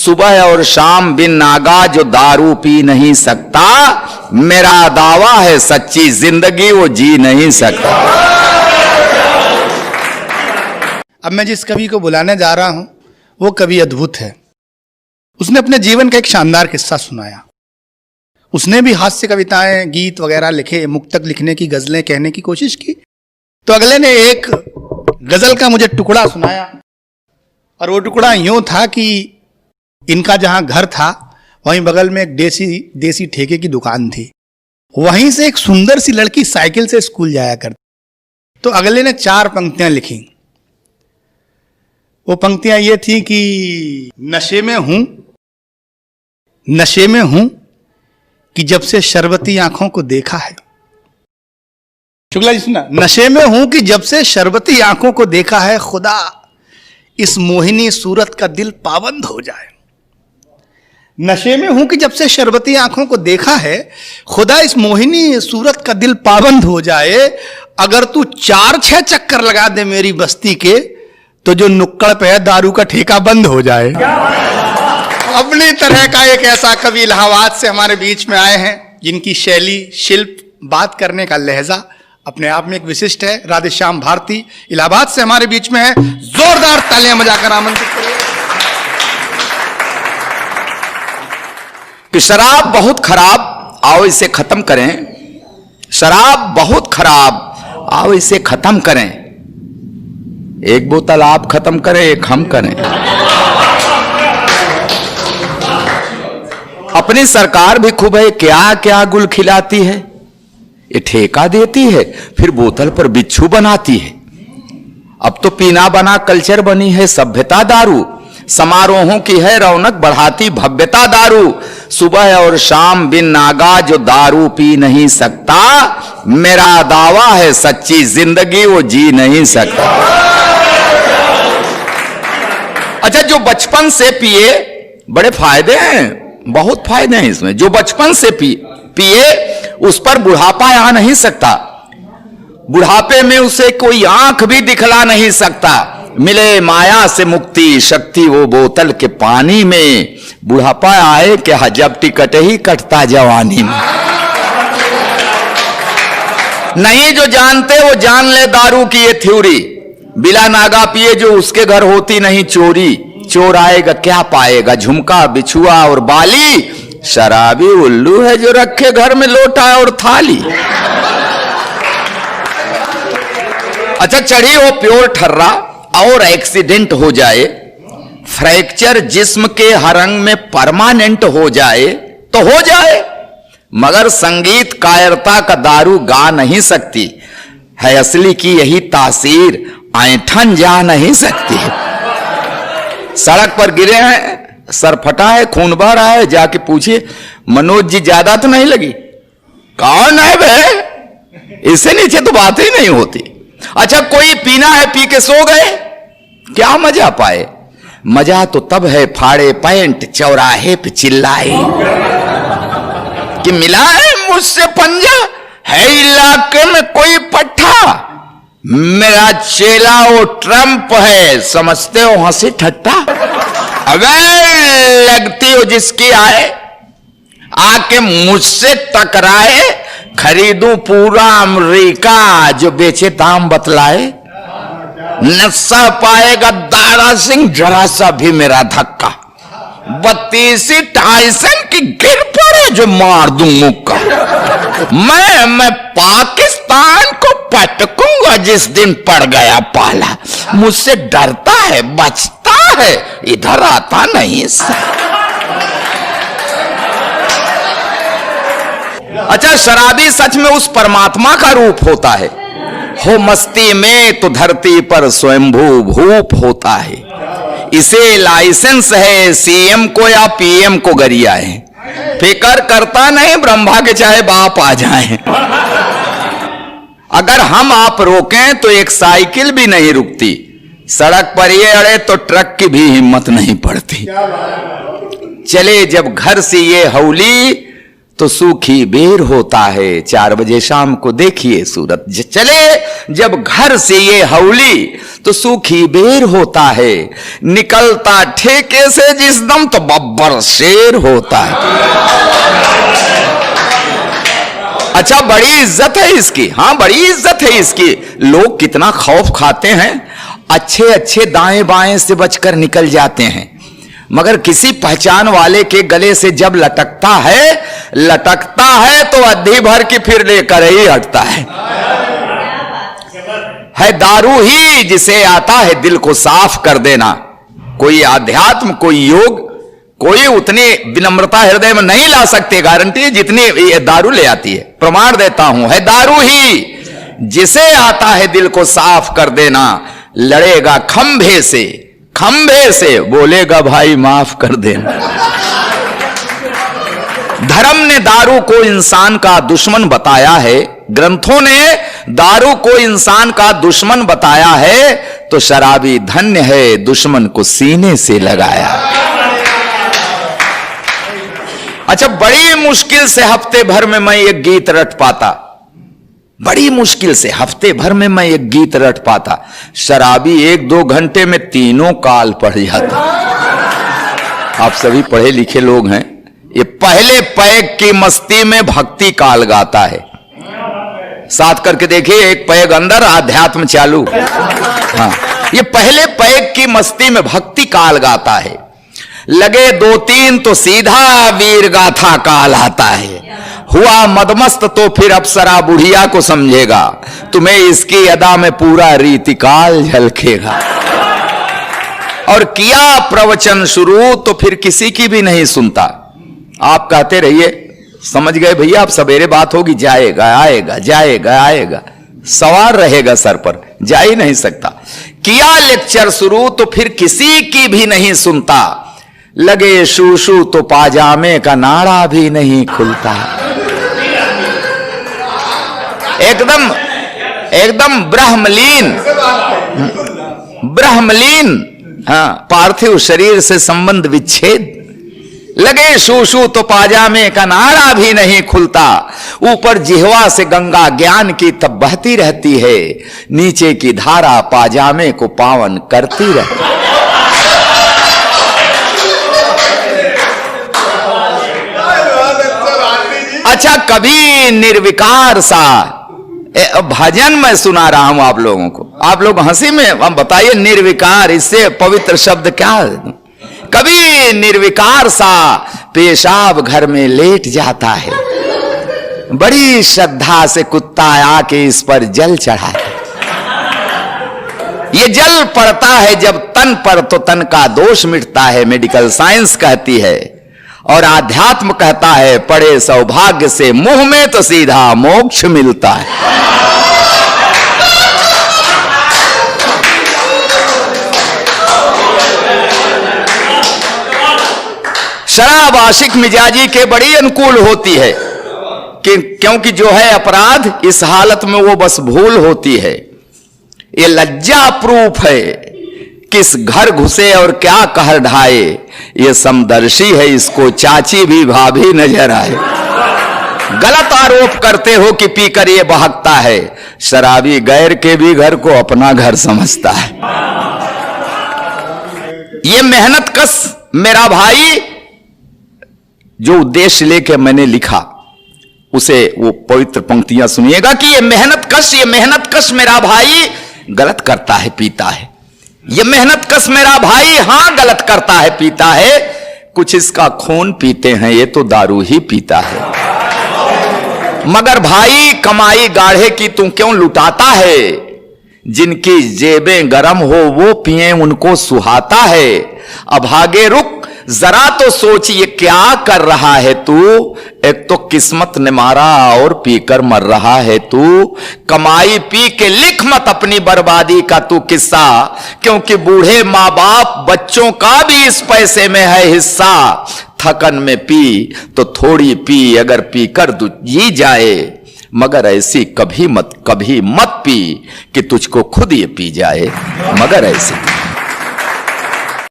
सुबह और शाम बिन नागा जो दारू पी नहीं सकता, मेरा दावा है सच्ची जिंदगी वो जी नहीं सकता। अब मैं जिस कवि को बुलाने जा रहा हूं वो कवि अद्भुत है। उसने अपने जीवन का एक शानदार किस्सा सुनाया। उसने भी हास्य कविताएं, गीत वगैरह लिखे, मुक्तक लिखने की, गजलें कहने की कोशिश की। तो अगले ने एक गजल का मुझे टुकड़ा सुनाया और वो टुकड़ा यूं था कि इनका जहां घर था वहीं बगल में एक देसी ठेके की दुकान थी। वहीं से एक सुंदर सी लड़की साइकिल से स्कूल जाया करती। तो अगले ने 4 पंक्तियां लिखी। वो पंक्तियां ये थी कि नशे में हूं कि जब से शरबती आंखों को देखा है। शुक्ला जी सुना, नशे में हूं कि जब से शरबती आंखों को देखा है, खुदा इस मोहिनी सूरत का दिल पाबंद हो जाए। नशे में हूं कि जब से शरबती आंखों को देखा है, खुदा इस मोहिनी सूरत का दिल पाबंद हो जाए। अगर तू 4-6 चक्कर लगा दे मेरी बस्ती के, तो जो नुक्कड़ पे है दारू का ठेका बंद हो जाए। अपनी तरह का एक ऐसा कवि इलाहाबाद से हमारे बीच में आए हैं जिनकी शैली, शिल्प, बात करने का लहजा अपने आप में एक विशिष्ट है। राधेश्याम भारती इलाहाबाद से हमारे बीच में है। जोरदार तालियां बजाकर आमंत्रित करिए। कि शराब बहुत खराब, आओ इसे खत्म करें। शराब बहुत खराब, आओ इसे खत्म करें। एक बोतल आप खत्म करें, एक हम करें। अपनी सरकार भी खूब है, क्या क्या गुल खिलाती है। ये ठेका देती है, फिर बोतल पर बिच्छू बनाती है। अब तो पीना बना कल्चर बनी है सभ्यता दारू। समारोहों की है रौनक बढ़ाती भव्यता दारू। सुबह और शाम बिन नागा जो दारू पी नहीं सकता, मेरा दावा है सच्ची जिंदगी वो जी नहीं सकता। अच्छा, जो बचपन से पिए, बड़े फायदे हैं, बहुत फायदे हैं इसमें। जो बचपन से पिए उस पर बुढ़ापा आ नहीं सकता। बुढ़ापे में उसे कोई आंख भी दिखला नहीं सकता। मिले माया से मुक्ति शक्ति वो बोतल के पानी में। बुढ़ापा आए क्या, जब टिकट ही कटता जवानी में। नहीं जो जानते वो जान ले दारू की ये थ्योरी। बिला नागा पिए जो उसके घर होती नहीं चोरी। चोर आएगा क्या पाएगा, झुमका बिछुआ और बाली। शराबी उल्लू है जो रखे घर में लोटा और थाली। अच्छा, चढ़ी हो प्योर ठर्रा और एक्सीडेंट हो जाए, फ्रैक्चर जिस्म के हर अंग में परमानेंट हो जाए तो हो जाए, मगर संगीत कायरता का दारू गा नहीं सकती है। असली की यही तासीर ऐंठन जा नहीं सकती। सड़क पर गिरे हैं, सर फटा है, खून बह रहा है, जाके पूछिए मनोज जी ज्यादा तो नहीं लगी? कौन है बे, इससे नीचे तो बात ही नहीं होती। अच्छा, कोई पीना है, पी के सो गए, क्या मजा पाए? मजा तो तब है फाड़े पैंट चौराहे पे चिल्लाए कि मिला है मुझसे पंजा, है इलाके में कोई पट्टा। मेरा चेला वो ट्रंप है, समझते हो हंसी ठट्टा। अगर लगती हो जिसकी आए, आके मुझसे टकराए। खरीदूं पूरा अमेरिका जो बेचे दाम बतलाए। नशा पाएगा दारा सिंह जरा सा भी मेरा धक्का। 32 टाइसन की गिर पड़े जो मार दूं मुक्का। मैं पाकिस्तान को पटकूंगा जिस दिन पड़ गया पाला। मुझसे डरता है, बचता है, इधर आता नहीं सा। अच्छा, शराबी सच में उस परमात्मा का रूप होता है। हो मस्ती में तो धरती पर स्वयंभू भूप होता है। इसे लाइसेंस है सीएम को या पीएम को गरिया है। फिकर करता नहीं ब्रह्मा के चाहे बाप आ जाए। अगर हम आप रोकें तो एक साइकिल भी नहीं रुकती। सड़क पर ये अड़े तो ट्रक की भी हिम्मत नहीं पड़ती। चले जब घर से ये हौली तो सूखी बेर होता है। 4 बजे शाम को देखिए सूरत चले जब घर से ये हौली, तो सूखी बेर होता है। निकलता ठेके से जिस दम, तो बब्बर शेर होता है। अच्छा, बड़ी इज्जत है इसकी। हाँ, बड़ी इज्जत है इसकी। लोग कितना खौफ खाते हैं, अच्छे अच्छे दाएं बाएं से बचकर निकल जाते हैं, मगर किसी पहचान वाले के गले से जब लटकता है तो अद्धी भर की फिर लेकर ही हटता है दारू ही जिसे आता है दिल को साफ कर देना। कोई आध्यात्म, कोई योग, कोई उतनी विनम्रता हृदय में नहीं ला सकते, गारंटी जितनी ये दारू ले आती है। प्रमाण देता हूं, है दारू ही जिसे आता है दिल को साफ कर देना। लड़ेगा खंभे से बोलेगा भाई माफ कर देना। धर्म ने दारू को इंसान का दुश्मन बताया है, ग्रंथों ने दारू को इंसान का दुश्मन बताया है, तो शराबी धन्य है दुश्मन को सीने से लगाया। अच्छा, बड़ी मुश्किल से हफ्ते भर में मैं एक गीत रट पाता, बड़ी मुश्किल से हफ्ते भर में मैं एक गीत रट पाता। शराबी 1-2 घंटे में तीनों काल पढ़ जाता। आप सभी पढ़े लिखे लोग हैं, ये पहले पैग की मस्ती में भक्ति काल गाता है। साथ करके देखिए, एक पैग अंदर अध्यात्म चालू। हाँ, ये पहले पैग की मस्ती में भक्ति काल गाता है। लगे 2-3 तो सीधा वीर गाथा काल आता है। हुआ मदमस्त तो फिर अप्सरा बुढ़िया को समझेगा, तुम्हें इसकी अदा में पूरा रीतिकाल झलकेगा। और किया प्रवचन शुरू तो फिर किसी की भी नहीं सुनता। आप कहते रहिए, समझ गए भैया, आप सवेरे बात होगी, जाएगा आएगा, जाएगा आएगा, सवार रहेगा सर पर, जा ही नहीं सकता। किया लेक्चर शुरू तो फिर किसी की भी नहीं सुनता। लगे शूशू तो पाजामे का नाड़ा भी नहीं खुलता। एकदम ब्रह्मलीन, हाँ, पार्थिव शरीर से संबंध विच्छेद। लगे शूशू तो पाजामे का नाड़ा भी नहीं खुलता। ऊपर जिह्वा से गंगा ज्ञान की तब बहती रहती है, नीचे की धारा पाजामे को पावन करती रहती है। अच्छा, कभी निर्विकार सा भजन मैं सुना रहा हूं आप लोगों को, आप लोग हंसी में हम बताइए, निर्विकार इससे पवित्र शब्द क्या है? कभी निर्विकार सा पेशाब घर में लेट जाता है, बड़ी श्रद्धा से कुत्ता आके इस पर जल चढ़ाता है। ये जल पड़ता है जब तन पर, तो तन का दोष मिटता है, मेडिकल साइंस कहती है। और आध्यात्म कहता है, पड़े सौभाग्य से मुंह में तो सीधा मोक्ष मिलता है। शराब आशिक मिजाजी के बड़ी अनुकूल होती है, क्योंकि जो है अपराध, इस हालत में वो बस भूल होती है। ये लज्जा प्रूफ है, किस घर घुसे और क्या कहर ढाए। ये समदर्शी है, इसको चाची भी भाभी नजर आए। गलत आरोप करते हो कि पीकर ये बहकता है, शराबी गैर के भी घर को अपना घर समझता है। ये मेहनत कश मेरा भाई, जो उद्देश्य लेके मैंने लिखा, उसे वो पवित्र पंक्तियां सुनिएगा कि ये मेहनत कश मेरा भाई गलत करता है, पीता है। ये मेहनत कश मेरा भाई, हां, गलत करता है, पीता है। कुछ इसका खून पीते हैं, ये तो दारू ही पीता है। मगर भाई, कमाई गाढ़े की तू क्यों लुटाता है? जिनकी जेबें गरम हो वो पिए, उनको सुहाता है। अभागे रुक, जरा तो सोच ये क्या कर रहा है तू। एक तो किस्मत ने मारा और पीकर मर रहा है तू। कमाई पी के लिख मत अपनी बर्बादी का तू किस्सा, क्योंकि बूढ़े माँ बाप बच्चों का भी इस पैसे में है हिस्सा। थकन में पी तो थोड़ी पी, अगर पीकर जी जाए, मगर ऐसी कभी मत पी कि तुझको खुद ये पी जाए, मगर ऐसी